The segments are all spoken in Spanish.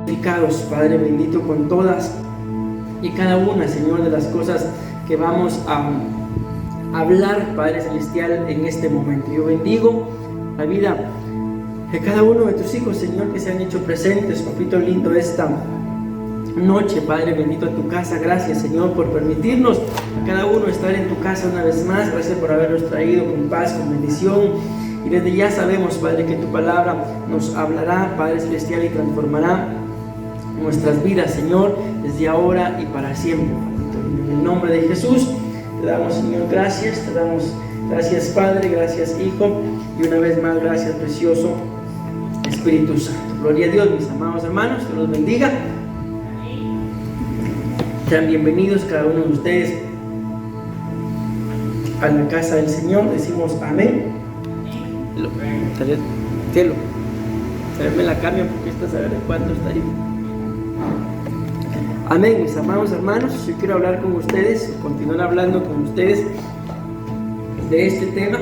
Explicados, Padre bendito, con todas y cada una, Señor, de las cosas que vamos a hablar, Padre Celestial, en este momento. Yo bendigo la vida de cada uno de tus hijos, Señor, que se han hecho presentes, papito lindo, esta noche, Padre bendito, a tu casa. Gracias, Señor, por permitirnos a cada uno estar en tu casa una vez más. Gracias por habernos traído con paz, con bendición. Y desde ya sabemos, Padre, que tu palabra nos hablará, Padre Celestial, y transformará nuestras vidas, Señor, desde ahora y para siempre. En el nombre de Jesús te damos, Señor, gracias. Te damos gracias, Padre, gracias, Hijo, y una vez más, gracias, precioso Espíritu Santo. Gloria a Dios, mis amados hermanos, Dios los bendiga. Sean bienvenidos cada uno de ustedes a la casa del Señor. Decimos amén. Cielo, me la cambio porque esta sabe de cuánto está ahí. Amén, mis amados hermanos. Yo quiero hablar con ustedes, continuar hablando con ustedes de este tema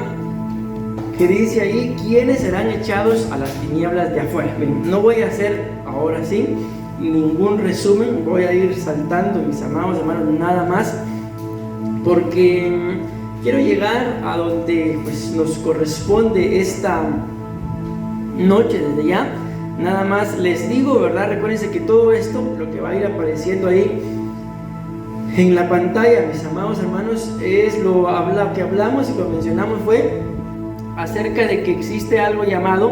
que dice ahí: ¿quiénes serán echados a las tinieblas de afuera? Bien, no voy a hacer ahora sí ningún resumen, voy a ir saltando, mis amados hermanos, nada más, porque quiero llegar a donde pues nos corresponde esta noche desde ya. Nada más les digo, ¿verdad? Recuérdense que todo esto, lo que va a ir apareciendo ahí en la pantalla, mis amados hermanos, es lo que hablamos y lo mencionamos fue acerca de que existe algo llamado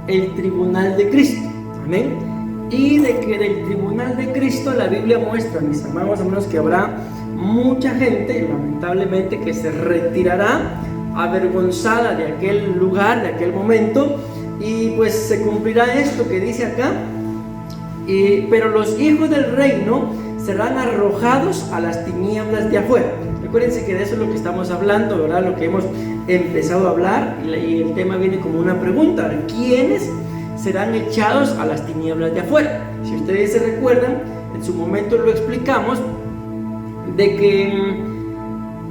el Tribunal de Cristo. Amén. Y de que del Tribunal de Cristo la Biblia muestra, mis amados hermanos, que habrá mucha gente, lamentablemente, que se retirará avergonzada de aquel lugar, de aquel momento, y pues se cumplirá esto que dice acá: pero los hijos del reino serán arrojados a las tinieblas de afuera. Recuérdense que de eso es lo que estamos hablando, ¿verdad? Lo que hemos empezado a hablar, y el tema viene como una pregunta: ¿quiénes serán echados a las tinieblas de afuera? Si ustedes se recuerdan, en su momento lo explicamos, de que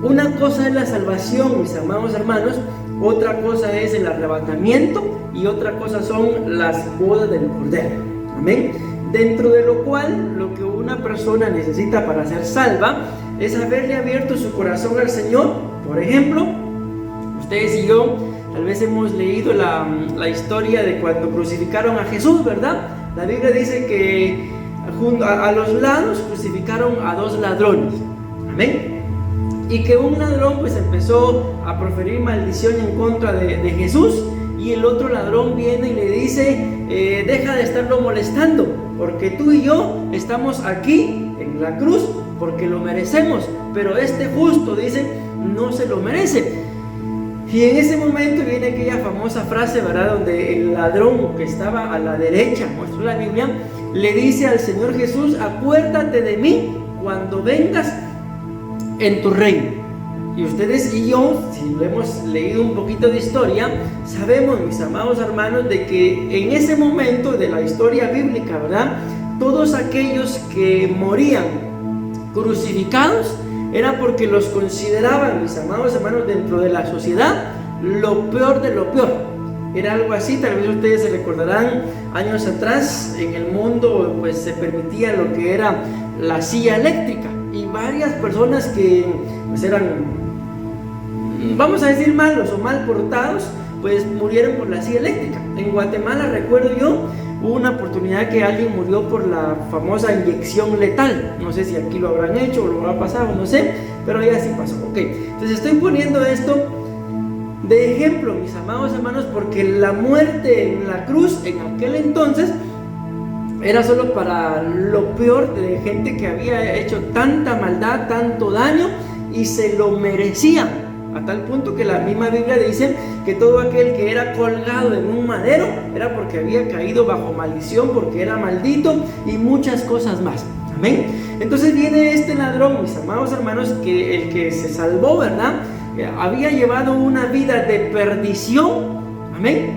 una cosa es la salvación, mis amados hermanos, otra cosa es el arrebatamiento y otra cosa son las bodas del Cordero. Amén. Dentro de lo cual, lo que una persona necesita para ser salva es haberle abierto su corazón al Señor. Por ejemplo, ustedes y yo tal vez hemos leído la historia de cuando crucificaron a Jesús, ¿verdad? La Biblia dice que junto a los lados crucificaron a dos ladrones. Amén. Y que un ladrón pues empezó a proferir maldición en contra de Jesús, y el otro ladrón viene y le dice: deja de estarlo molestando, porque tú y yo estamos aquí en la cruz porque lo merecemos, pero este justo, dice, no se lo merece. Y en ese momento viene aquella famosa frase, ¿verdad?, donde el ladrón que estaba a la derecha, muestra la Biblia, le dice al Señor Jesús: acuérdate de mí cuando vengas en tu reino. Y ustedes y yo, si lo hemos leído un poquito de historia, sabemos, mis amados hermanos, de que en ese momento de la historia bíblica, ¿verdad?, todos aquellos que morían crucificados era porque los consideraban, mis amados hermanos, dentro de la sociedad lo peor de lo peor. Era algo así. Tal vez ustedes se recordarán, años atrás en el mundo pues se permitía lo que era la silla eléctrica, y varias personas que pues eran, vamos a decir, malos o mal portados, pues murieron por la silla eléctrica. En Guatemala, recuerdo yo, hubo una oportunidad que alguien murió por la famosa inyección letal. No sé si aquí lo habrán hecho o lo habrá pasado, no sé, pero ya sí pasó. Ok, entonces estoy poniendo esto de ejemplo, mis amados hermanos, porque la muerte en la cruz en aquel entonces era solo para lo peor de gente que había hecho tanta maldad, tanto daño, y se lo merecían, a tal punto que la misma Biblia dice que todo aquel que era colgado en un madero era porque había caído bajo maldición, porque era maldito, y muchas cosas más. Amén. Entonces viene este ladrón, mis amados hermanos, que el que se salvó, ¿verdad?, había llevado una vida de perdición. Amén.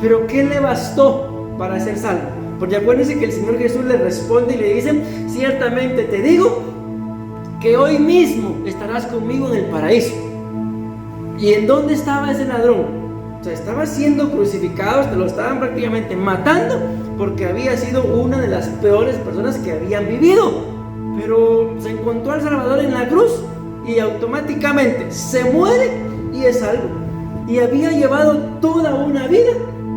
Pero ¿qué le bastó para ser salvo? Porque acuérdense que el Señor Jesús le responde y le dice: ciertamente te digo que hoy mismo estarás conmigo en el paraíso. ¿Y en dónde estaba ese ladrón? O sea, estaba siendo crucificado, lo estaban prácticamente matando, porque había sido una de las peores personas que habían vivido. Pero se encontró al Salvador en la cruz y automáticamente se muere y es salvo. Y había llevado toda una vida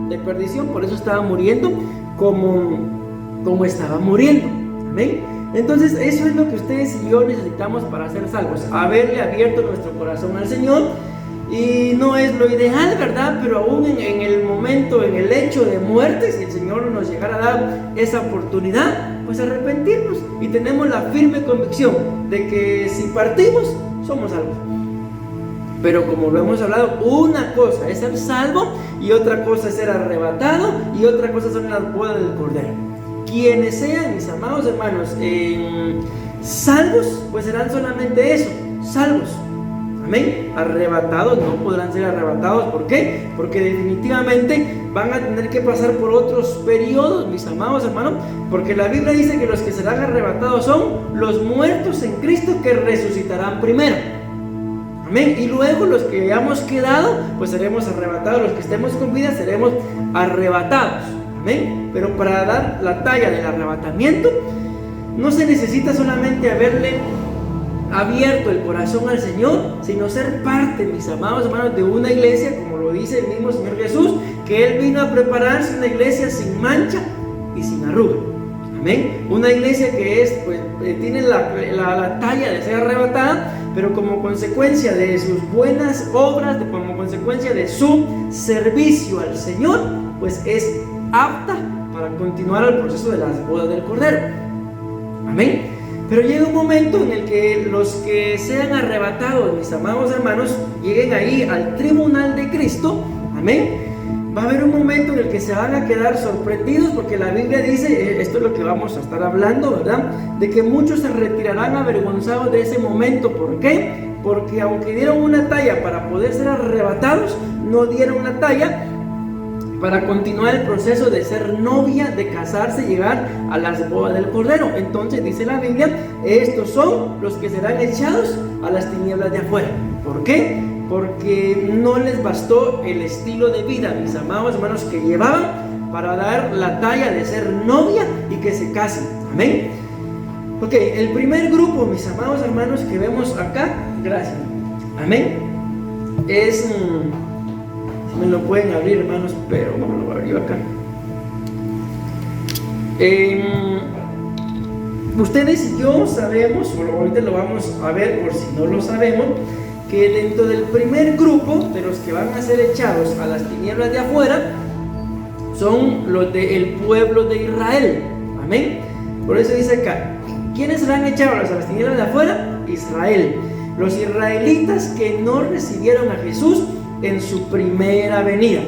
de perdición, por eso estaba muriendo como estaba muriendo. Amén. Entonces eso es lo que ustedes y yo necesitamos para ser salvos, haberle abierto nuestro corazón al Señor. Y no es lo ideal, ¿verdad? Pero aún en el momento, en el hecho de muerte, si el Señor nos llegara a dar esa oportunidad, pues arrepentirnos. Y tenemos la firme convicción de que si partimos, somos salvos. Pero como lo hemos hablado, una cosa es ser salvo y otra cosa es ser arrebatado y otra cosa son las bodas del Cordero. Quienes sean, mis amados hermanos, salvos, pues serán solamente eso, salvos. Amén. Arrebatados no podrán ser arrebatados. ¿Por qué? Porque definitivamente van a tener que pasar por otros periodos, mis amados hermanos, porque la Biblia dice que los que serán arrebatados son los muertos en Cristo, que resucitarán primero. Amén. Y luego los que hayamos quedado, pues seremos arrebatados. Los que estemos con vida seremos arrebatados. Amén. Pero para dar la talla del arrebatamiento, no se necesita solamente haberle abierto el corazón al Señor, sino ser parte, mis amados hermanos, de una iglesia, como lo dice el mismo Señor Jesús, que Él vino a prepararse una iglesia sin mancha y sin arruga. Amén. Una iglesia que es, pues, tiene la talla de ser arrebatada, pero como consecuencia de sus buenas obras, como consecuencia de su servicio al Señor, pues es apta para continuar el proceso de las bodas del Cordero. Amén. Pero llega un momento en el que los que sean arrebatados, mis amados hermanos, lleguen ahí al tribunal de Cristo. Amén. Va a haber un momento en el que se van a quedar sorprendidos, porque la Biblia dice, esto es lo que vamos a estar hablando, ¿verdad? De que muchos se retirarán avergonzados de ese momento. ¿Por qué? Porque aunque dieron una talla para poder ser arrebatados, no dieron una talla para continuar el proceso de ser novia, de casarse, llegar a las bodas del Cordero. Entonces dice la Biblia, estos son los que serán echados a las tinieblas de afuera. ¿Por qué? Porque no les bastó el estilo de vida, mis amados hermanos, que llevaban para dar la talla de ser novia y que se casen. Amén. Ok, el primer grupo, mis amados hermanos, que vemos acá, gracias. Amén. Es... me lo pueden abrir, hermanos, pero no me lo abrí acá. Ustedes y yo sabemos, bueno, ahorita lo vamos a ver por si no lo sabemos, que dentro del primer grupo de los que van a ser echados a las tinieblas de afuera son los del pueblo de Israel. Amén. Por eso dice acá, ¿quiénes serán echados a las tinieblas de afuera? Israel. Los israelitas que no recibieron a Jesús en su primera venida.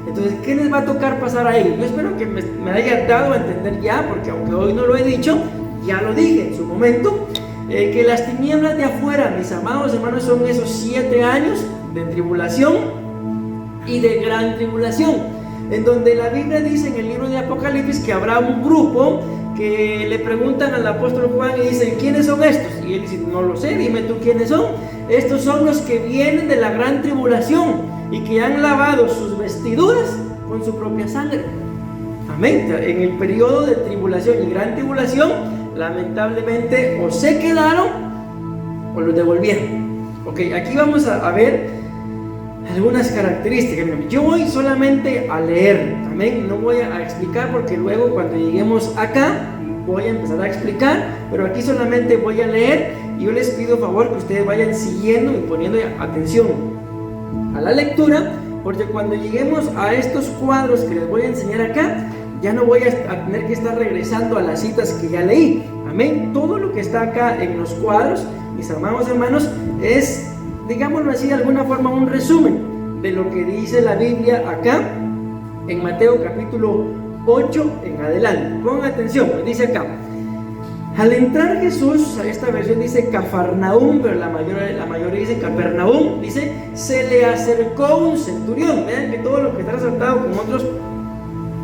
Entonces, ¿qué les va a tocar pasar a ellos? Yo espero que me haya dado a entender ya, porque aunque hoy no lo he dicho, ya lo dije en su momento, que las tinieblas de afuera, mis amados hermanos, son esos 7 años de tribulación y de gran tribulación, en donde la Biblia dice en el libro de Apocalipsis que habrá un grupo que le preguntan al apóstol Juan y dicen, ¿quiénes son estos? Y él dice, no lo sé, dime tú quiénes son. Estos son los que vienen de la gran tribulación y que han lavado sus vestiduras con su propia sangre. Amén. En el periodo de tribulación y gran tribulación, lamentablemente o se quedaron o los devolvieron. Ok, aquí vamos a ver algunas características. Yo voy solamente a leer, amén. No voy a explicar, porque luego cuando lleguemos acá voy a empezar a explicar, pero aquí solamente voy a leer. Y yo les pido favor que ustedes vayan siguiendo y poniendo atención a la lectura, porque cuando lleguemos a estos cuadros que les voy a enseñar acá, ya no voy a tener que estar regresando a las citas que ya leí. Amén. Todo lo que está acá en los cuadros, mis amados hermanos, es, digámoslo así de alguna forma, un resumen de lo que dice la Biblia acá en Mateo capítulo 8 en adelante. Pongan atención, dice acá: al entrar Jesús, esta versión dice Cafarnaúm, pero la mayoría dice Capernaúm, dice, se le acercó un centurión. Vean que todo lo que está resaltado con otros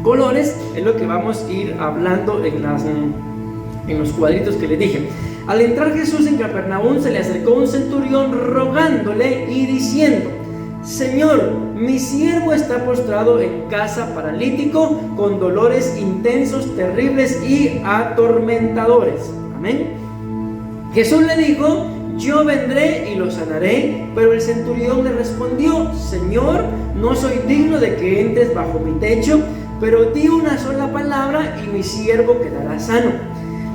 colores es lo que vamos a ir hablando en los cuadritos que les dije. Al entrar Jesús en Capernaúm, se le acercó un centurión rogándole y diciendo: Señor, mi siervo está postrado en casa paralítico, con dolores intensos, terribles y atormentadores. Amén. Jesús le dijo: yo vendré y lo sanaré. Pero el centurión le respondió: Señor, no soy digno de que entres bajo mi techo, pero di una sola palabra y mi siervo quedará sano.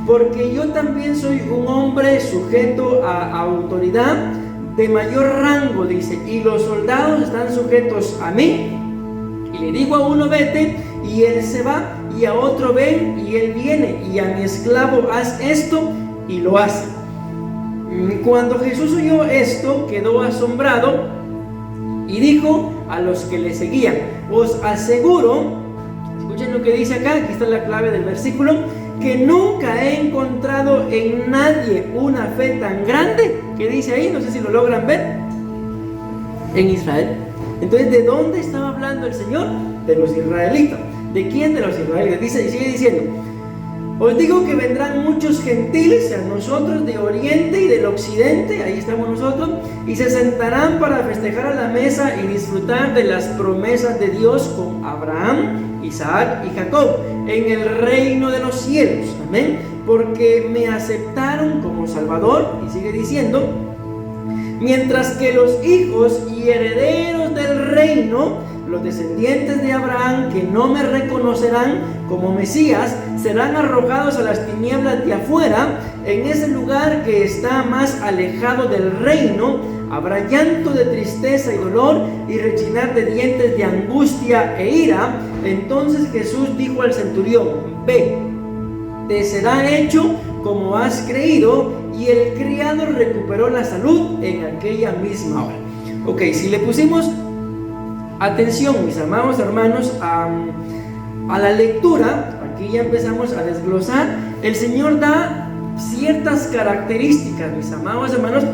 Porque yo también soy un hombre sujeto a autoridad de mayor rango, dice, y los soldados están sujetos a mí. Y le digo a uno: vete, y él se va, y a otro: ven, y él viene, y a mi esclavo: haz esto, y lo hace. Cuando Jesús oyó esto, quedó asombrado y dijo a los que le seguían: os aseguro, escuchen lo que dice acá, aquí está la clave del versículo, que nunca he encontrado en nadie una fe tan grande, que dice ahí, no sé si lo logran ver, en Israel. Entonces, ¿de dónde estaba hablando el Señor? De los israelitas. ¿De quién? De los israelitas. Dice, y sigue diciendo: os digo que vendrán muchos gentiles a nosotros de oriente y del occidente, ahí estamos nosotros, y se sentarán para festejar a la mesa y disfrutar de las promesas de Dios con Abraham, Isaac y Jacob en el reino de los cielos. Amén. Porque me aceptaron como Salvador. Y sigue diciendo: mientras que los hijos y herederos del reino, los descendientes de Abraham, que no me reconocerán como Mesías, serán arrojados a las tinieblas de afuera. En ese lugar que está más alejado del reino, habrá llanto de tristeza y dolor, y rechinar de dientes de angustia e ira. Entonces Jesús dijo al centurión: ve, te será hecho como has creído. Y el criado recuperó la salud en aquella misma hora. Ok, si le pusimos atención, mis amados hermanos, a la lectura, aquí ya empezamos a desglosar. El Señor da ciertas características, mis amados hermanos,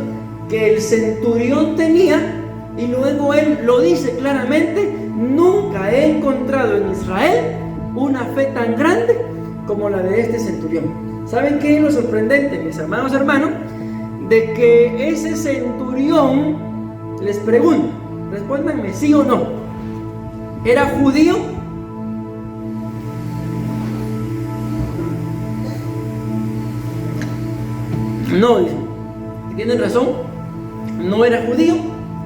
que el centurión tenía, y luego Él lo dice claramente: nunca he encontrado en Israel una fe tan grande como la de este centurión. ¿Saben qué es lo sorprendente, mis amados hermanos? De que ese centurión, les pregunto, respóndanme sí o no, ¿era judío? No, dicen. Tienen razón, no era judío,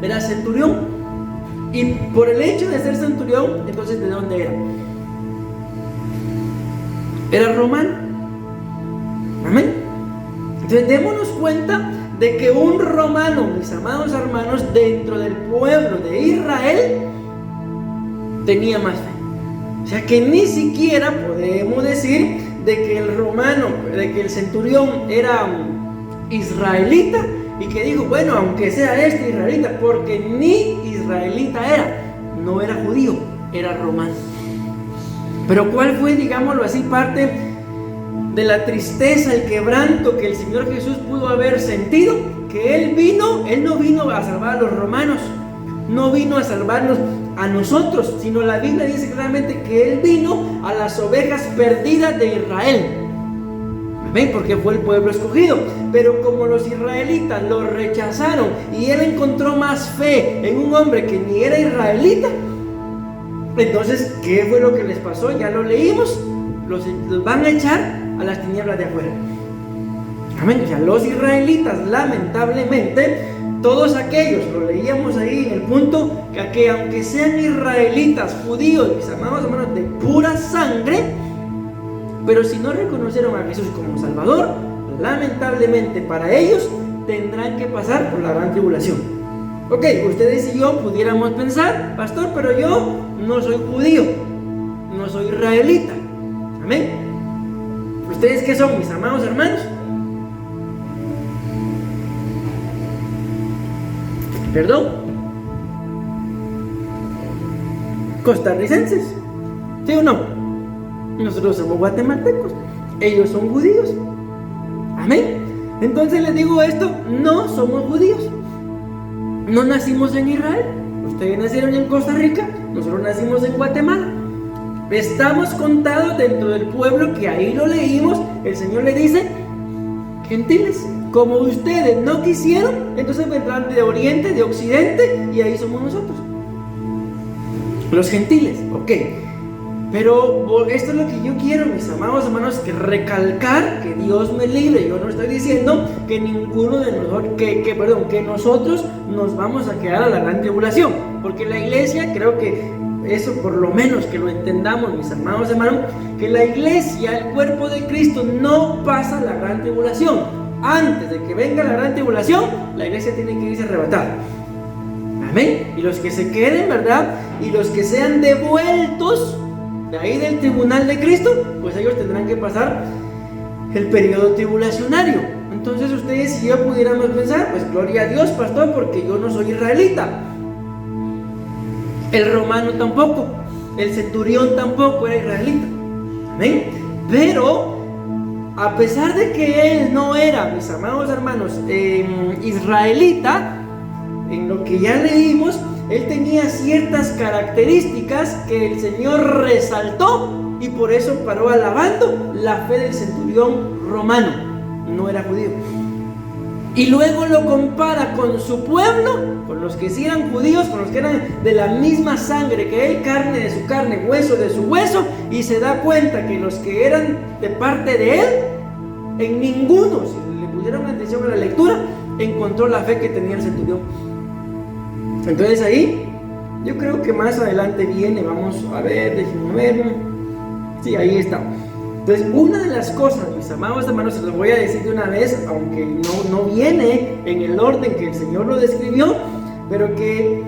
era centurión. Y por el hecho de ser centurión, entonces, ¿de dónde era? Era romano. Amén. Entonces démonos cuenta de que un romano, mis amados hermanos, dentro del pueblo de Israel tenía más fe. O sea que ni siquiera podemos decir de que el romano, de que el centurión era israelita, y que dijo: bueno, aunque sea este israelita, porque ni israelita era, no era judío, era romano. Pero ¿cuál fue, digámoslo así, parte de la tristeza, el quebranto que el Señor Jesús pudo haber sentido? Que Él no vino a salvar a los romanos, no vino a salvarnos a nosotros, sino la Biblia dice claramente que Él vino a las ovejas perdidas de Israel. Amén, porque fue el pueblo escogido. Pero como los israelitas lo rechazaron y Él encontró más fe en un hombre que ni era israelita, entonces, ¿qué fue lo que les pasó? Ya lo leímos. Los van a echar a las tinieblas de afuera. Amén. O sea, los israelitas, lamentablemente, todos aquellos, lo leíamos ahí en el punto, que aunque sean israelitas, judíos, mis amados hermanos, de pura sangre, pero si no reconocieron a Jesús como Salvador, lamentablemente para ellos tendrán que pasar por la gran tribulación. Ok, ustedes y yo pudiéramos pensar: pastor, pero yo no soy judío, no soy israelita. Amén. ¿Ustedes qué son, mis amados hermanos? ¿Perdón? ¿Costarricenses? ¿Sí o no? Nosotros somos guatemaltecos, ellos son judíos. Amén. Entonces les digo esto: no somos judíos, no nacimos en Israel. Ustedes nacieron en Costa Rica, nosotros nacimos en Guatemala. Estamos contados dentro del pueblo, que ahí lo leímos. El Señor le dice gentiles. Como ustedes no quisieron, entonces vendrán de oriente, de occidente, y ahí somos nosotros, los gentiles. Ok, pero esto es lo que yo quiero, mis amados hermanos, que recalcar, que Dios me libre. Yo no estoy diciendo que ninguno de nosotros, que nosotros nos vamos a quedar a la gran tribulación, porque la iglesia, creo que eso por lo menos que lo entendamos, mis amados hermanos, que la iglesia, el cuerpo de Cristo, no pasa la gran tribulación. Antes de que venga la gran tribulación, la iglesia tiene que irse arrebatada. Amén. Y los que se queden, ¿verdad? Y los que sean devueltos de ahí del tribunal de Cristo, pues ellos tendrán que pasar el periodo tribulacionario. Entonces ustedes y yo pudiéramos pensar, pues gloria a Dios, pastor, porque yo no soy israelita. El romano tampoco, el centurión tampoco era israelita. Amén. Pero a pesar de que él no era, mis amados hermanos, israelita, en lo que ya leímos, él tenía ciertas características que el Señor resaltó, y por eso paró alabando la fe del centurión romano. No era judío. Y luego lo compara con su pueblo, con los que sí eran judíos, con los que eran de la misma sangre que él, carne de su carne, hueso de su hueso, y se da cuenta que los que eran de parte de él, en ninguno, si le pusieron atención a la lectura, encontró la fe que tenía el centurión. Entonces ahí, yo creo que más adelante viene, vamos a ver, déjenme ver. Sí, ahí está. Entonces, una de las cosas, mis amados hermanos, se los voy a decir de una vez, aunque no viene en el orden que el Señor lo describió, pero que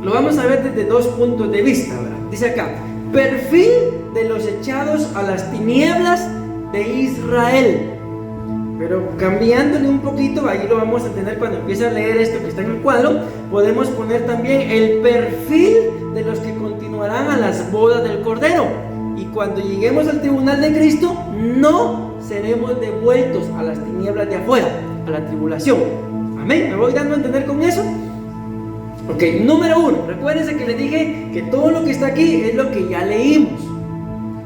lo vamos a ver desde dos puntos de vista, ¿verdad? Dice acá, perfil de los echados a las tinieblas de Israel. Pero cambiándole un poquito, ahí lo vamos a entender cuando empiece a leer esto que está en el cuadro, podemos poner también el perfil de los que continuarán a las bodas del Cordero. Y cuando lleguemos al tribunal de Cristo, no seremos devueltos a las tinieblas de afuera, a la tribulación. Amén. ¿Me voy dando a entender con eso? Ok, número 1. Recuérdense que les dije que todo lo que está aquí es lo que ya leímos.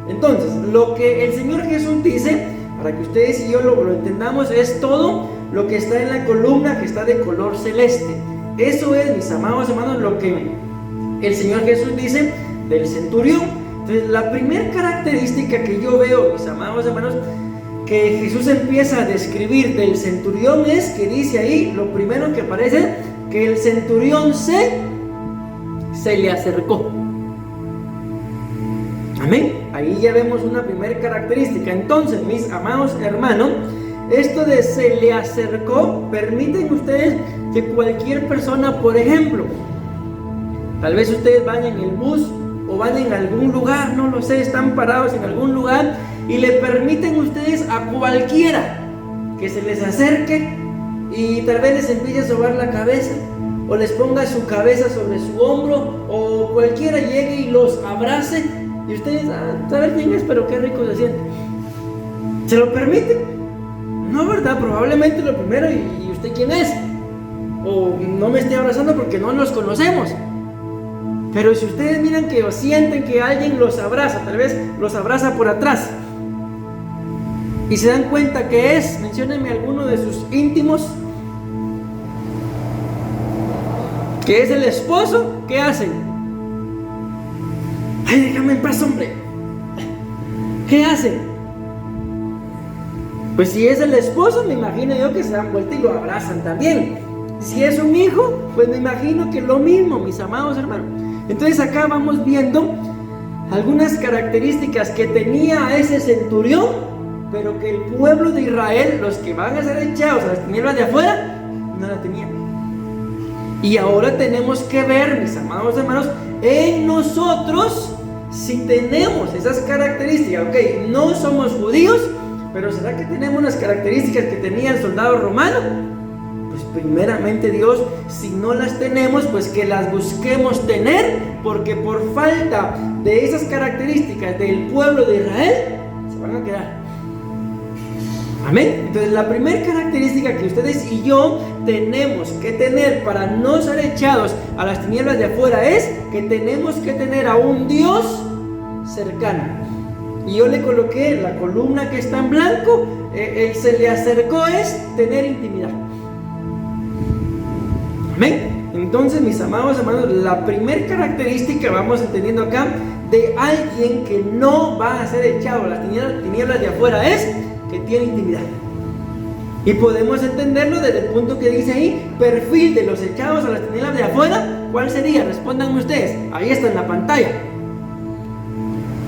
Entonces, lo que el Señor Jesús dice, para que ustedes y yo lo entendamos, es todo lo que está en la columna que está de color celeste. Eso es, mis amados hermanos, lo que el Señor Jesús dice del centurión. Entonces, la primera característica que yo veo, mis amados hermanos, que Jesús empieza a describir del centurión es que dice ahí, lo primero que aparece, que el centurión se le acercó. Amén. Ahí ya vemos una primera característica. Entonces, mis amados hermanos, esto de se le acercó, permiten ustedes que cualquier persona, por ejemplo, tal vez ustedes van en el bus o van en algún lugar, no lo sé, están parados en algún lugar y le permiten ustedes a cualquiera que se les acerque y tal vez les empiece a sobar la cabeza o les ponga su cabeza sobre su hombro, o cualquiera llegue y los abrace y ustedes, ¿saben quién es? Pero qué rico se siente. ¿Se lo permiten? No, ¿verdad? Probablemente lo primero, ¿y usted quién es? O no me esté abrazando porque no nos conocemos. Pero si ustedes miran que o sienten que alguien los abraza, tal vez los abraza por atrás, y se dan cuenta que es, menciónenme alguno de sus íntimos, que es el esposo, ¿qué hacen? Ay, déjame en paz, hombre. ¿Qué hacen? Pues si es el esposo, me imagino yo que se dan vuelta y lo abrazan también. Si es un hijo, pues me imagino que lo mismo, mis amados hermanos. Entonces acá vamos viendo algunas características que tenía ese centurión, pero que el pueblo de Israel, los que van a ser echados a las tinieblas de afuera, no la tenían. Y ahora tenemos que ver, mis amados hermanos, en nosotros si tenemos esas características. Ok, no somos judíos, pero ¿será que tenemos las características que tenía el soldado romano? Pues primeramente Dios, si no las tenemos, pues que las busquemos tener, porque por falta de esas características del pueblo de Israel, se van a quedar. Amén. Entonces la primera característica que ustedes y yo tenemos que tener para no ser echados a las tinieblas de afuera es que tenemos que tener a un Dios cercano. Y yo le coloqué la columna que está en blanco. Él se le acercó, es tener intimidad. Amén. Entonces, mis amados hermanos, la primera característica, vamos entendiendo acá, de alguien que no va a ser echado a las tinieblas de afuera es que tiene intimidad. Y podemos entenderlo desde el punto que dice ahí, perfil de los echados a las tinieblas de afuera. ¿Cuál sería? Respondan ustedes. Ahí está en la pantalla.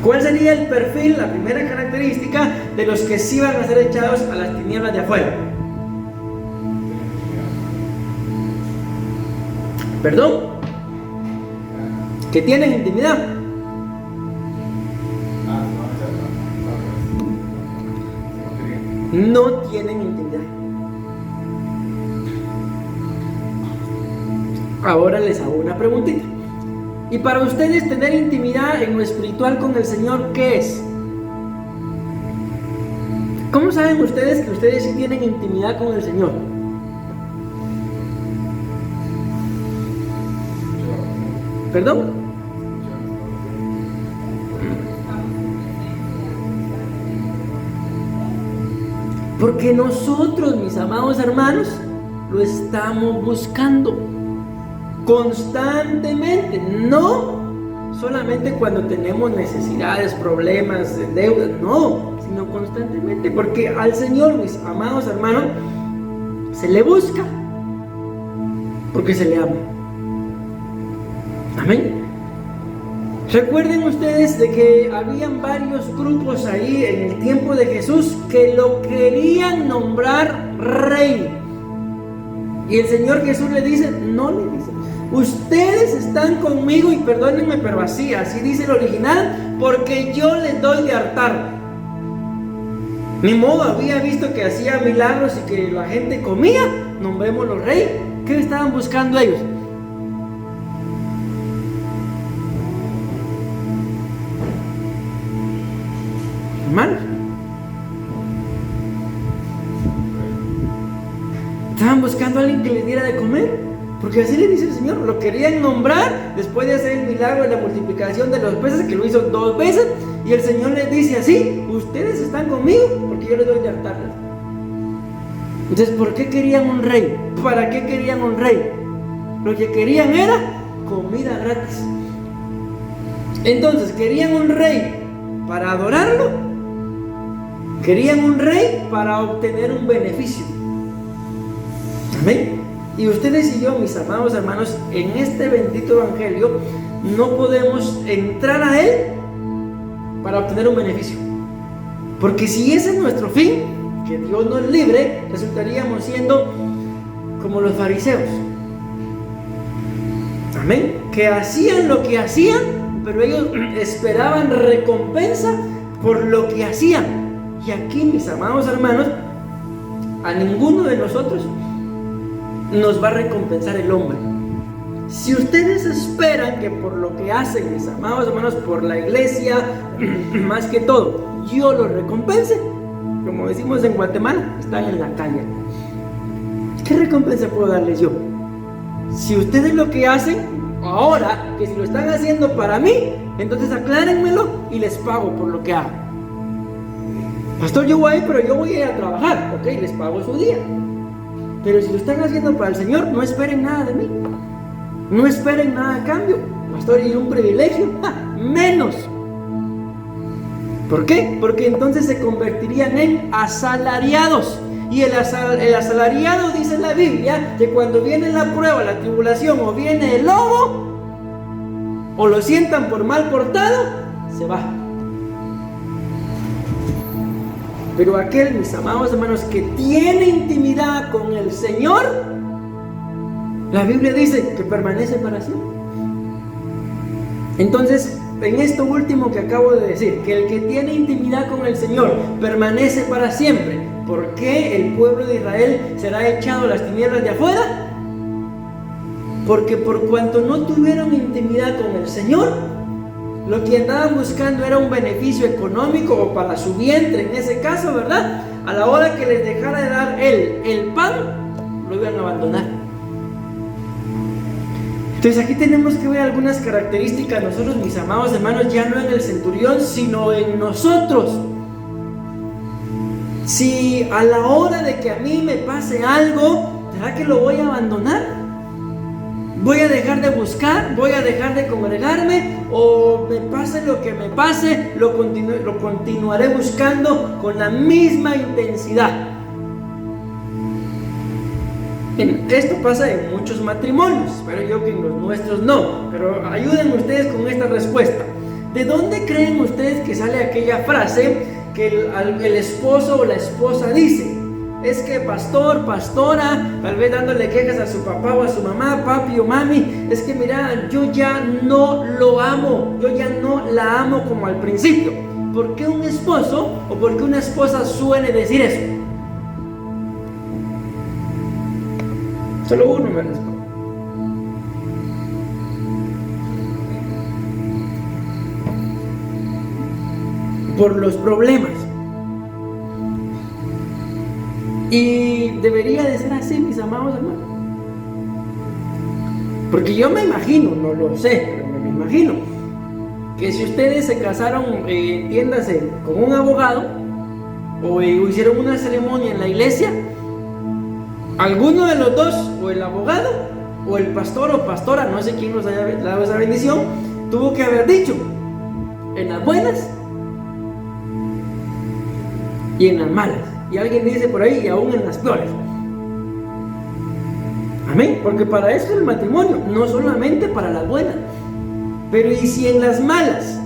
¿Cuál sería el perfil, la primera característica de los que sí van a ser echados a las tinieblas de afuera? ¿Perdón? Que tienen intimidad. No tienen intimidad. Ahora les hago una preguntita. Y para ustedes tener intimidad en lo espiritual con el Señor, ¿qué es? ¿Cómo saben ustedes que ustedes sí tienen intimidad con el Señor? ¿Perdón? Porque nosotros, mis amados hermanos, lo estamos buscando constantemente, no solamente cuando tenemos necesidades, problemas, deudas, no, sino constantemente, porque al Señor, mis amados hermanos, se le busca porque se le ama. Amén. Recuerden ustedes de que habían varios grupos ahí en el tiempo de Jesús que lo querían nombrar rey. Y el Señor Jesús le dice, no le dice, ustedes están conmigo, y perdónenme, pero así dice el original, porque yo les doy de hartar. Ni modo, había visto que hacía milagros y que la gente comía, nombrémoslo rey. ¿Qué estaban buscando ellos? Hermanos, estaban buscando a alguien que les diera de comer, porque así le dice el Señor. Lo querían nombrar después de hacer el milagro de la multiplicación de los peces, que lo hizo 2 veces, y el Señor les dice así, ustedes están conmigo porque yo les doy de hartarles. Entonces, ¿por qué querían un rey? ¿Para qué querían un rey? Lo que querían era comida gratis. Entonces, querían un rey para adorarlo, querían un rey para obtener un beneficio. Amén. Y ustedes y yo, mis amados hermanos, en este bendito evangelio no podemos entrar a él para obtener un beneficio, porque si ese es nuestro fin, que Dios nos libre, resultaríamos siendo como los fariseos. Amén. Que hacían lo que hacían, pero ellos esperaban recompensa por lo que hacían. Y aquí, mis amados hermanos, a ninguno de nosotros nos va a recompensar el hombre. Si ustedes esperan que por lo que hacen, mis amados hermanos, por la iglesia, más que todo, yo los recompense, como decimos en Guatemala, están en la calle. ¿Qué recompensa puedo darles yo? Si ustedes lo que hacen ahora, que si lo están haciendo para mí, entonces aclárenmelo y les pago por lo que hago. Pastor, yo voy a ir, pero yo voy a ir a trabajar, ok, les pago su día. Pero si lo están haciendo para el Señor, no esperen nada de mí, no esperen nada a cambio. Pastor, ¿y un privilegio? Menos. ¿Por qué? Porque entonces se convertirían en asalariados. Y el asalariado, dice la Biblia, que cuando viene la prueba, la tribulación, o viene el lobo, o lo sientan por mal portado, se va. Pero aquel, mis amados hermanos, que tiene intimidad con el Señor, la Biblia dice que permanece para siempre. Entonces, en esto último que acabo de decir, que el que tiene intimidad con el Señor permanece para siempre. ¿Por qué el pueblo de Israel será echado a las tinieblas de afuera? Porque por cuanto no tuvieron intimidad con el Señor, lo que andaban buscando era un beneficio económico, o para su vientre en ese caso, ¿verdad? A la hora que les dejara de dar el pan, lo iban a abandonar. Entonces aquí tenemos que ver algunas características nosotros, mis amados hermanos, ya no en el centurión, sino en nosotros. Si a la hora de que a mí me pase algo, ¿será que lo voy a abandonar? ¿Voy a dejar de buscar? ¿Voy a dejar de congregarme? ¿O me pase lo que me pase, lo continuaré buscando con la misma intensidad? Bien, esto pasa en muchos matrimonios, espero yo que en los nuestros no, pero ayúdenme ustedes con esta respuesta. ¿De dónde creen ustedes que sale aquella frase que el esposo o la esposa dice? Es que pastor, pastora, tal vez dándole quejas a su papá o a su mamá, papi o mami, es que mira, yo ya no lo amo, yo ya no la amo como al principio. ¿Por qué un esposo o por qué una esposa suele decir eso? Solo uno me responde. Por los problemas. Y debería de ser así, mis amados hermanos. Porque yo me imagino, no lo sé, pero me imagino que si ustedes se casaron, entiéndase, con un abogado o hicieron una ceremonia en la iglesia, alguno de los dos, o el abogado o el pastor o pastora, no sé quién nos haya dado esa bendición, tuvo que haber dicho en las buenas y en las malas. Y alguien dice por ahí, y aún en las peores. Amén. Porque para eso es el matrimonio, no solamente para las buenas. Pero y si en las malas,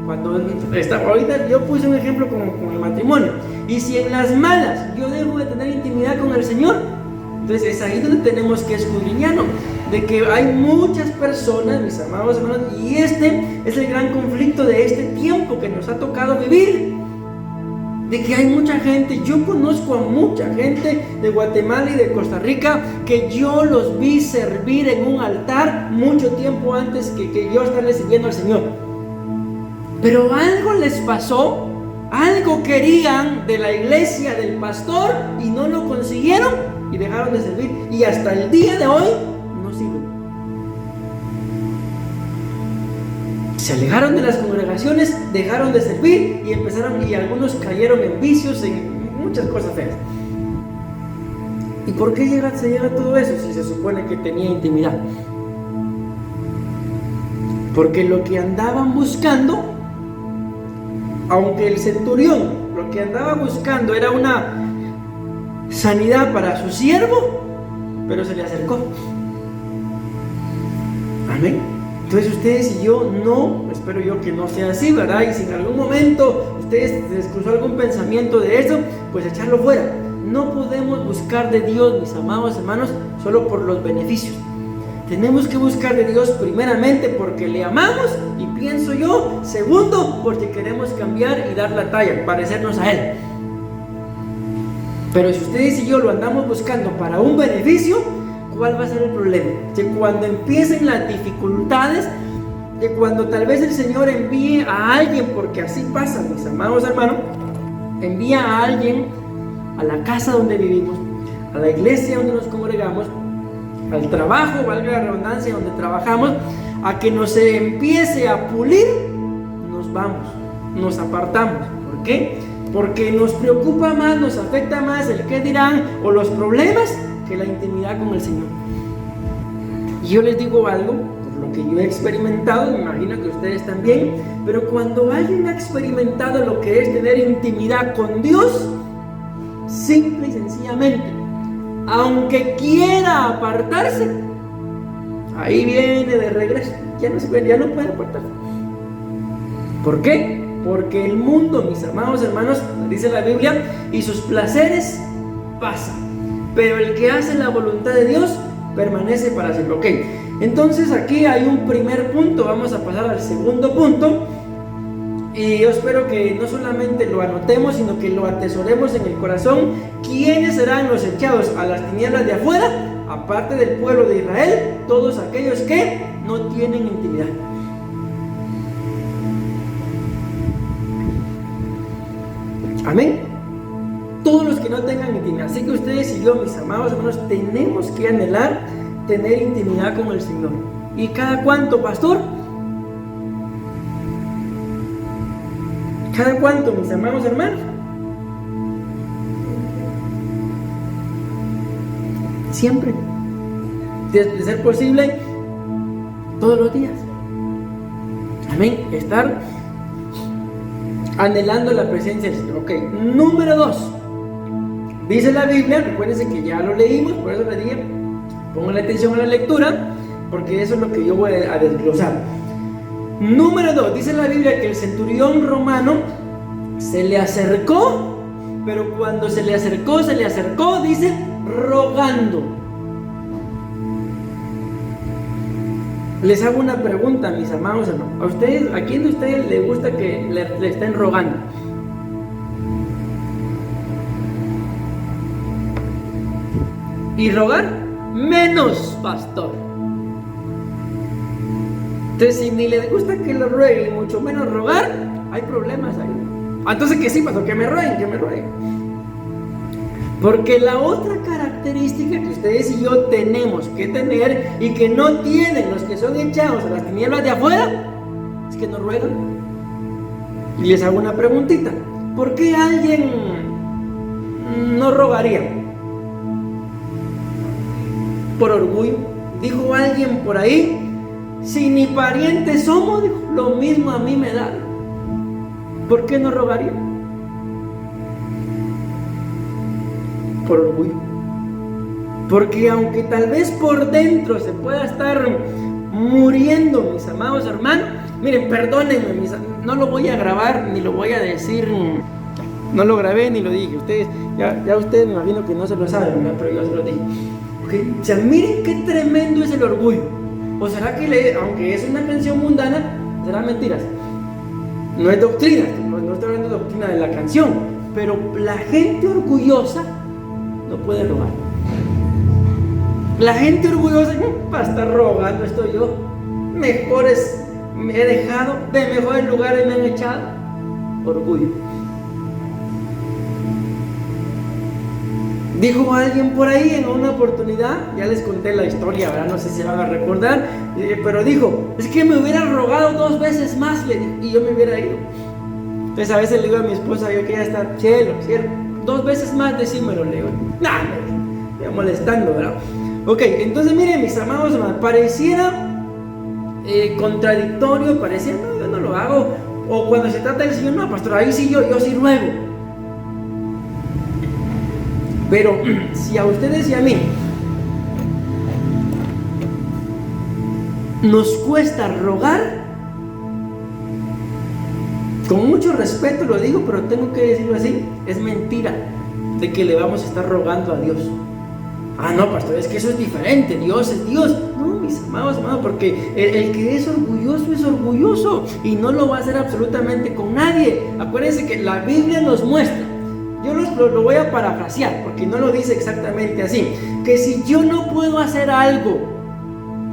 ahorita yo puse un ejemplo con el matrimonio, y si en las malas yo dejo de tener intimidad con el Señor, entonces es ahí donde tenemos que escudriñarnos, de que hay muchas personas, mis amados hermanos, y este es el gran conflicto de este tiempo que nos ha tocado vivir. De que hay mucha gente, yo conozco a mucha gente de Guatemala y de Costa Rica que yo los vi servir en un altar mucho tiempo antes que yo estarle sirviendo al Señor. Pero algo les pasó, algo querían de la iglesia, del pastor, y no lo consiguieron y dejaron de servir. Y hasta el día de hoy no sirven. Se alejaron de las congregaciones, dejaron de servir y algunos cayeron en vicios, en muchas cosas feas. ¿Y por qué se llega a todo eso si se supone que tenía intimidad? Porque lo que andaban buscando, aunque el centurión lo que andaba buscando era una sanidad para su siervo, pero se le acercó. Amén. Entonces ustedes y yo no, espero yo que no sea así, ¿verdad? Y si en algún momento ustedes les cruzó algún pensamiento de eso, pues echarlo fuera. No podemos buscar de Dios, mis amados hermanos, solo por los beneficios. Tenemos que buscar de Dios primeramente porque le amamos, y pienso yo, segundo, porque queremos cambiar y dar la talla, parecernos a Él. Pero si ustedes y yo lo andamos buscando para un beneficio, ¿cuál va a ser el problema? Que cuando empiecen las dificultades, que cuando tal vez el Señor envíe a alguien, porque así pasa, mis amados hermanos, envía a alguien a la casa donde vivimos, a la iglesia donde nos congregamos, al trabajo, valga la redundancia, donde trabajamos, a que nos empiece a pulir, nos vamos, nos apartamos. ¿Por qué? Porque nos preocupa más, nos afecta más el qué dirán o los problemas que la intimidad con el Señor. Y yo les digo algo, por lo que yo he experimentado, me imagino que ustedes también, pero cuando alguien ha experimentado lo que es tener intimidad con Dios, simple y sencillamente, aunque quiera apartarse, ahí viene de regreso, ya no puede apartarse. ¿Por qué? Porque el mundo, mis amados hermanos, dice la Biblia, y sus placeres pasan, pero el que hace la voluntad de Dios permanece para siempre. Ok, entonces aquí hay un primer punto, vamos a pasar al segundo punto, y yo espero que no solamente lo anotemos, sino que lo atesoremos en el corazón. ¿Quiénes serán los echados a las tinieblas de afuera? Aparte del pueblo de Israel, todos aquellos que no tienen intimidad. Amén. Todos los que no tengan intimidad. Así que ustedes y yo, mis amados hermanos, tenemos que anhelar tener intimidad con el Señor. ¿Y cada cuánto, pastor? ¿Cada cuánto, mis amados hermanos? Siempre. De ser posible, todos los días. Amén. Estar anhelando la presencia del Señor. Ok. Número 2. Dice la Biblia, recuérdense que ya lo leímos, por eso les dije, pongan atención a la lectura, porque eso es lo que yo voy a desglosar. Número 2, dice la Biblia que el centurión romano se le acercó, pero cuando se le acercó, dice, rogando. Les hago una pregunta, mis amados hermanos. ¿A quién de ustedes le gusta que le estén rogando? Y rogar, menos, pastor. Entonces, si ni les gusta que lo rueguen, mucho menos rogar, hay problemas ahí. Entonces, que sí, pastor, que me rueguen. Porque la otra característica que ustedes y yo tenemos que tener y que no tienen los que son echados a las tinieblas de afuera, es que no ruegan. Y les hago una preguntita: ¿por qué alguien no rogaría? Por orgullo. Dijo alguien por ahí: si ni parientes somos, dijo, lo mismo a mí me da. ¿Por qué no rogaría? Por orgullo. Porque aunque tal vez por dentro se pueda estar muriendo, mis amados hermanos, miren, perdónenme, no lo voy a grabar ni lo voy a decir, no lo grabé ni lo dije. Ustedes, ya ustedes me imagino que no se lo saben, ¿verdad? Pero yo se lo dije. Okay. O sea, miren qué tremendo es el orgullo. ¿O será que aunque es una canción mundana, será mentiras? No es doctrina, no estoy hablando de doctrina de la canción, pero la gente orgullosa no puede rogar. La gente orgullosa, para estar rogando estoy yo. Mejores me he dejado, de mejores lugares me han echado. Orgullo. Dijo alguien por ahí en una oportunidad, ya les conté la historia, ¿verdad? No sé si se van a recordar, pero dijo: es que me hubiera rogado 2 veces más, le dijo, y yo me hubiera ido. Entonces a veces le digo a mi esposa, yo que ya está, cielo, 2 veces más decímelo, le digo, nada, me voy molestando, ¿verdad? Ok, entonces miren, mis amados hermanos, pareciera contradictorio, parecía, no, yo no lo hago, o cuando se trata del Señor, no, pastor, ahí sí yo sí ruego. Pero si a ustedes y a mí nos cuesta rogar, con mucho respeto lo digo, pero tengo que decirlo así, es mentira de que le vamos a estar rogando a Dios. No, pastor, es que eso es diferente, Dios es Dios. No, mis amados hermanos, porque el que es orgulloso y no lo va a hacer absolutamente con nadie. Acuérdense que la Biblia nos muestra, yo lo voy a parafrasear porque no lo dice exactamente así, que si yo no puedo hacer algo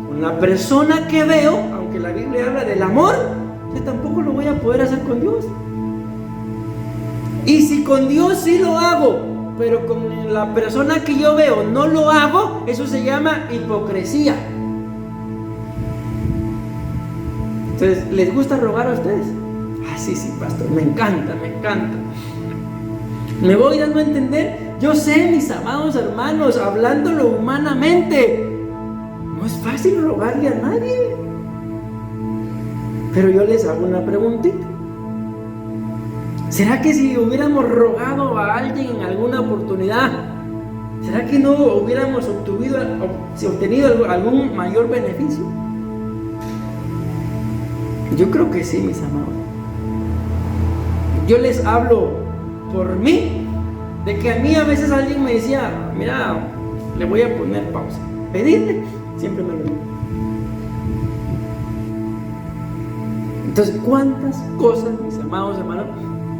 con la persona que veo, aunque la Biblia habla del amor, yo tampoco lo voy a poder hacer con Dios. Y si con Dios sí lo hago, pero con la persona que yo veo no lo hago, eso se llama hipocresía. Entonces, ¿les gusta rogar a ustedes? Sí, pastor, me encanta. ¿Me voy dando a entender? Yo sé, mis amados hermanos, hablándolo humanamente, no es fácil rogarle a nadie. Pero yo les hago una preguntita. ¿Será que si hubiéramos rogado a alguien en alguna oportunidad, será que no hubiéramos obtenido algún mayor beneficio? Yo creo que sí, mis amados. Yo les hablo por mí, de que a mí a veces alguien me decía, mira, le voy a poner pausa, pedirle, siempre me lo digo. Entonces, ¿cuántas cosas, mis amados hermanos,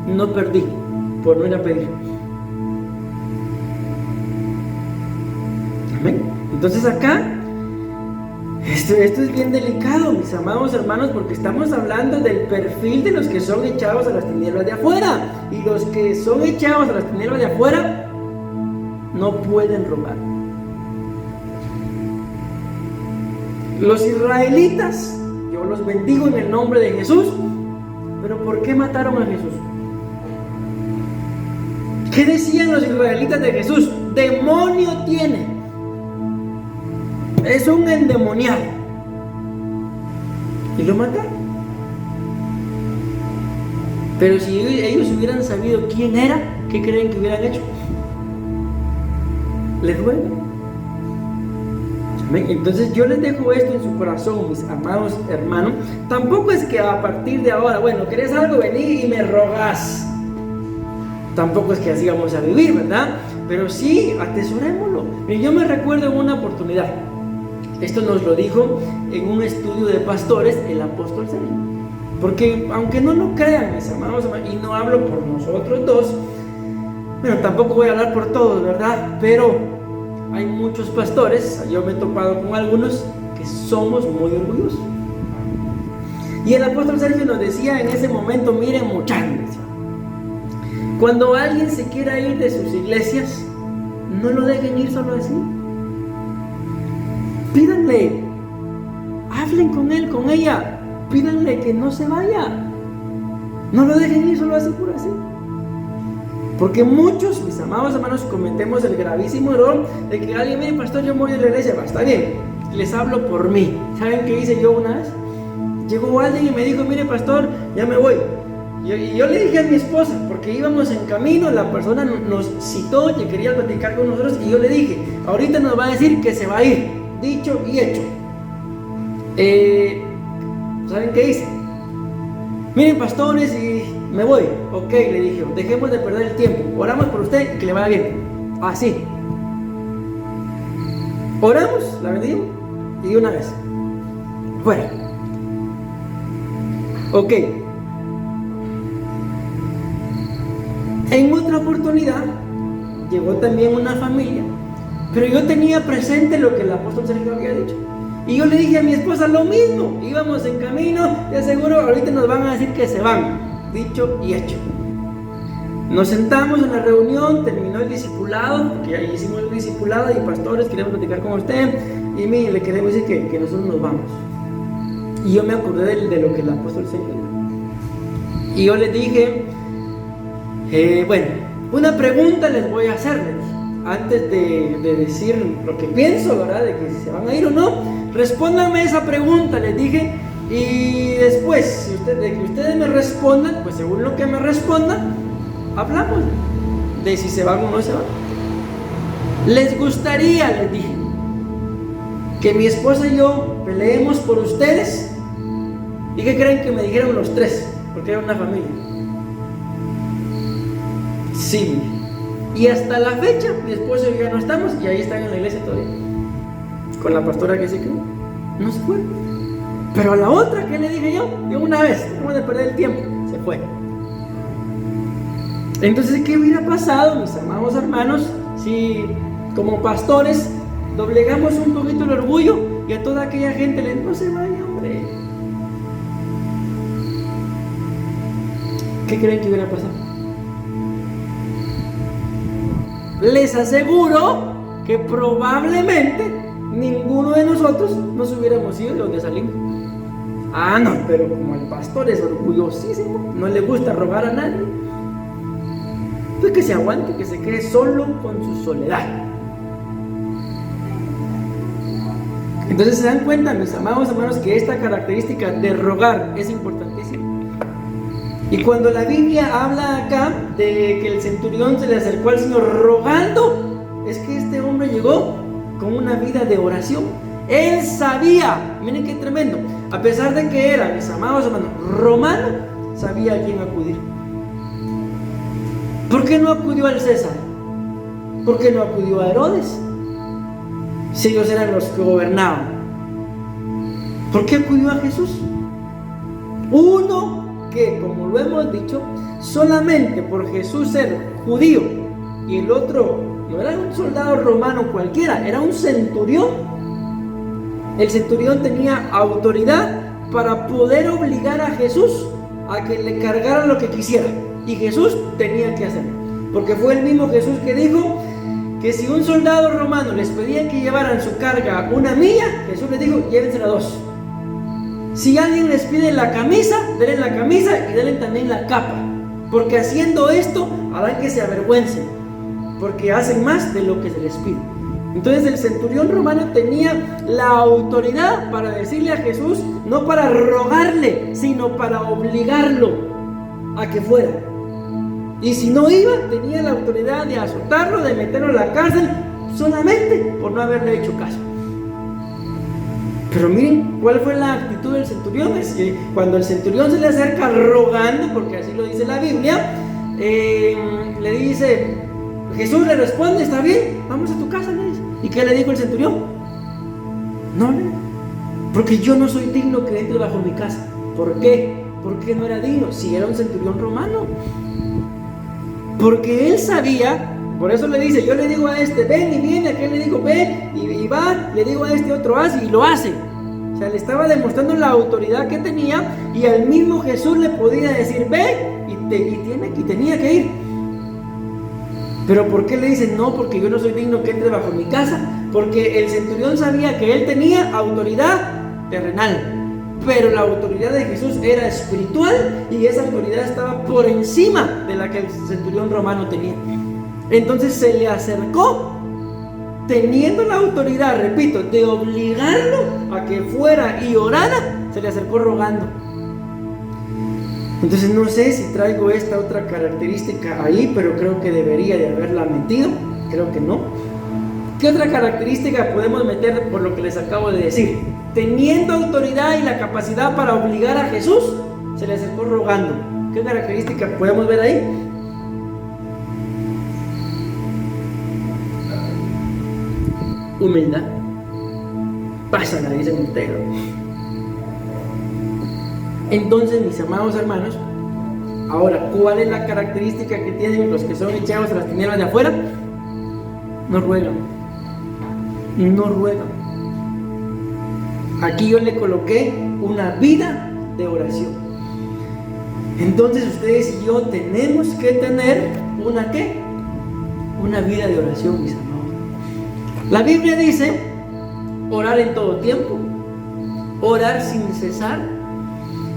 no perdí por no ir a pedir? Amén. Entonces acá, esto es bien delicado, mis amados hermanos, porque estamos hablando del perfil de los que son echados a las tinieblas de afuera. Y los que son echados a las tinieblas de afuera no pueden rogar. Los israelitas, yo los bendigo en el nombre de Jesús, pero ¿por qué mataron a Jesús? ¿Qué decían los israelitas de Jesús? Demonio tiene. Es un endemoniado. Y lo mataron. Pero si ellos hubieran sabido quién era, ¿qué creen que hubieran hecho? Les ruego. Entonces yo les dejo esto en su corazón, mis amados hermanos. Tampoco es que a partir de ahora, bueno, ¿querés algo? Vení y me rogás. Tampoco es que así vamos a vivir, ¿verdad? Pero sí, atesorémoslo. Yo me recuerdo en una oportunidad, esto nos lo dijo en un estudio de pastores el apóstol Sergio. Porque aunque no lo crean, mis amados, y no hablo por nosotros dos, bueno, tampoco voy a hablar por todos, ¿verdad? Pero hay muchos pastores, yo me he topado con algunos, que somos muy orgullosos. Y el apóstol Sergio nos decía en ese momento, miren muchachos, cuando alguien se quiera ir de sus iglesias, no lo dejen ir solo así. Pídanle, hablen con él, con ella, pídanle que no se vaya. No lo dejen ir solo así por así. Porque muchos, mis amados hermanos, cometemos el gravísimo error de que alguien, mire pastor, yo me voy de la iglesia. Va, está bien, les hablo por mí. ¿Saben qué hice yo una vez? Llegó alguien y me dijo, mire pastor, ya me voy. Y yo le dije a mi esposa, porque íbamos en camino, la persona nos citó que quería platicar con nosotros, y yo le dije, ahorita nos va a decir que se va a ir. Dicho y hecho. ¿Saben qué hice? Miren pastores, y me voy. Ok, le dije, dejemos de perder el tiempo, oramos por usted y que le vaya bien. Así. Oramos, la bendigo, y de una vez fuera. Ok. En otra oportunidad llegó también una familia, pero yo tenía presente lo que el apóstol Sergio había dicho. Y yo le dije a mi esposa lo mismo. Íbamos en camino, de seguro ahorita nos van a decir que se van. Dicho y hecho. Nos sentamos en la reunión, terminó el discipulado, porque ya hicimos el discipulado y pastores, queremos platicar con usted. Y mire, le queremos decir que nosotros nos vamos. Y yo me acordé de lo que el apóstol Sergio dijo. Y yo les dije, bueno, una pregunta les voy a hacer, antes de decir lo que pienso, ¿verdad? De que si se van a ir o no, respóndanme esa pregunta, les dije, y después, de que ustedes me respondan, pues según lo que me respondan, hablamos de si se van o no se van. ¿Les gustaría, les dije, que mi esposa y yo peleemos por ustedes? ¿Y qué creen que me dijeron los tres? Porque era una familia. Sí. Y hasta la fecha, mi esposo y yo ya no estamos, y ahí están en la iglesia todavía. Con la pastora que se quedó. No se fue. Pero a la otra, ¿qué le dije yo? De una vez, no de perder el tiempo. Se fue. Entonces, ¿qué hubiera pasado, mis amados hermanos, si como pastores doblegamos un poquito el orgullo y a toda aquella gente le no se vaya, hombre? ¿Qué creen que hubiera pasado? Les aseguro que probablemente ninguno de nosotros nos hubiéramos ido de donde salimos. Ah, no, pero como el pastor es orgullosísimo, no le gusta rogar a nadie, pues que se aguante, que se quede solo con su soledad. Entonces se dan cuenta, mis amados hermanos, que esta característica de rogar es importantísima. Y cuando la Biblia habla acá de que el centurión se le acercó al Señor rogando, es que este hombre llegó con una vida de oración. Él sabía, miren qué tremendo, a pesar de que era, mis amados hermanos, romano, sabía a quién acudir. ¿Por qué no acudió al César? ¿Por qué no acudió a Herodes? Si ellos eran los que gobernaban. ¿Por qué acudió a Jesús? Uno que, como lo hemos dicho, solamente por Jesús ser judío, y el otro no era un soldado romano cualquiera, era un centurión. El centurión tenía autoridad para poder obligar a Jesús a que le cargara lo que quisiera, y Jesús tenía que hacerlo, porque fue el mismo Jesús que dijo: que si un soldado romano les pedía que llevaran su carga 1 milla, Jesús les dijo, llévensela 2. Si alguien les pide la camisa, denle la camisa y denle también la capa, porque haciendo esto harán que se avergüencen, porque hacen más de lo que se les pide. Entonces el centurión romano tenía la autoridad para decirle a Jesús, no para rogarle, sino para obligarlo a que fuera. Y si no iba, tenía la autoridad de azotarlo, de meterlo en la cárcel, solamente por no haberle hecho caso. Pero miren, ¿cuál fue la actitud del centurión? Es que cuando el centurión se le acerca rogando, porque así lo dice la Biblia, le dice, Jesús le responde, está bien, vamos a tu casa, le dice. ¿Y qué le dijo el centurión? No, porque yo no soy digno que entre bajo mi casa. ¿Por qué? Porque no era digno, si era un centurión romano. Porque él sabía, por eso le dice, yo le digo a este, ven y viene, a aquel le digo, ven y va, le digo a este otro, hace y lo hace. O sea, le estaba demostrando la autoridad que tenía y al mismo Jesús le podía decir, ven y tenía que ir. Pero ¿por qué le dicen no? Porque yo no soy digno que entre bajo mi casa. Porque el centurión sabía que él tenía autoridad terrenal, pero la autoridad de Jesús era espiritual y esa autoridad estaba por encima de la que el centurión romano tenía. Entonces se le acercó, teniendo la autoridad, repito, de obligarlo a que fuera y orara, se le acercó rogando. Entonces no sé si traigo esta otra característica ahí, pero creo que debería de haberla metido, creo que no. ¿Qué otra característica podemos meter por lo que les acabo de decir? Teniendo autoridad y la capacidad para obligar a Jesús, se le acercó rogando. ¿Qué característica podemos ver ahí? Humildad. Pásala, dicen ustedes. Entonces, mis amados hermanos, ahora, ¿cuál es la característica que tienen los que son echados a las tinieblas de afuera? No ruegan. No ruegan. Aquí yo le coloqué una vida de oración. Entonces ustedes y yo tenemos que tener una ¿qué? Una vida de oración, mis amados. La Biblia dice orar en todo tiempo, orar sin cesar.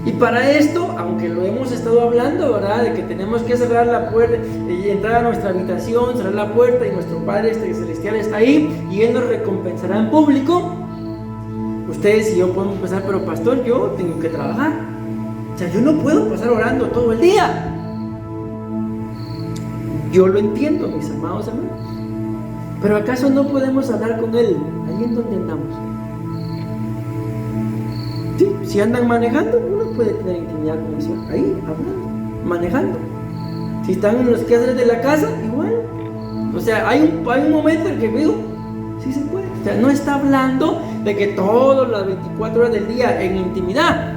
Y para esto, aunque lo hemos estado hablando, ¿verdad? De que tenemos que cerrar la puerta y entrar a nuestra habitación, cerrar la puerta y nuestro Padre Celestial está ahí y Él nos recompensará en público. Ustedes y yo podemos pensar, pero pastor, yo tengo que trabajar. O sea, yo no puedo pasar orando todo el día. Yo lo entiendo, mis amados hermanos. Pero ¿acaso no podemos hablar con Él ahí en donde andamos? Sí, si andan manejando, uno puede tener intimidad con el Señor, ahí, hablando, manejando. Si están en los quehaceres de la casa, igual. O sea, hay un momento en que digo, sí se puede. O sea, no está hablando de que todas las 24 horas del día en intimidad.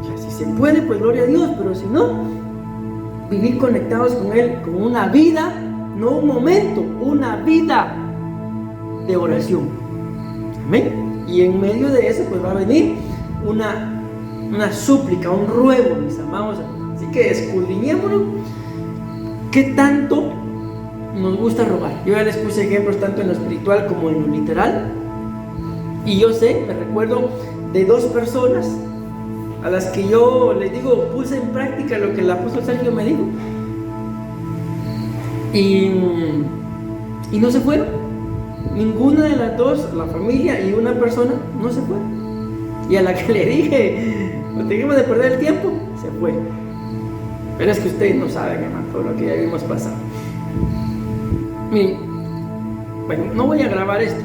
O sea, si se puede, pues gloria a Dios, pero si no, vivir conectados con Él, con una vida, no un momento, una vida de oración. Amén. Y en medio de eso, pues va a venir una súplica, un ruego, mis amados. Así que escudriñémonos qué tanto nos gusta rogar. Yo ya les puse ejemplos tanto en lo espiritual como en lo literal. Y yo sé, me recuerdo de 2 personas a las que yo les digo, puse en práctica lo que el apóstol Sergio me dijo. Y no se fueron. Ninguna de las 2, la familia y una persona, no se fue. Y a la que le dije, no tenemos de perder el tiempo, se fue. Pero es que ustedes no saben, hermano, todo lo que ya hemos pasado. Miren, bueno, no voy a grabar esto,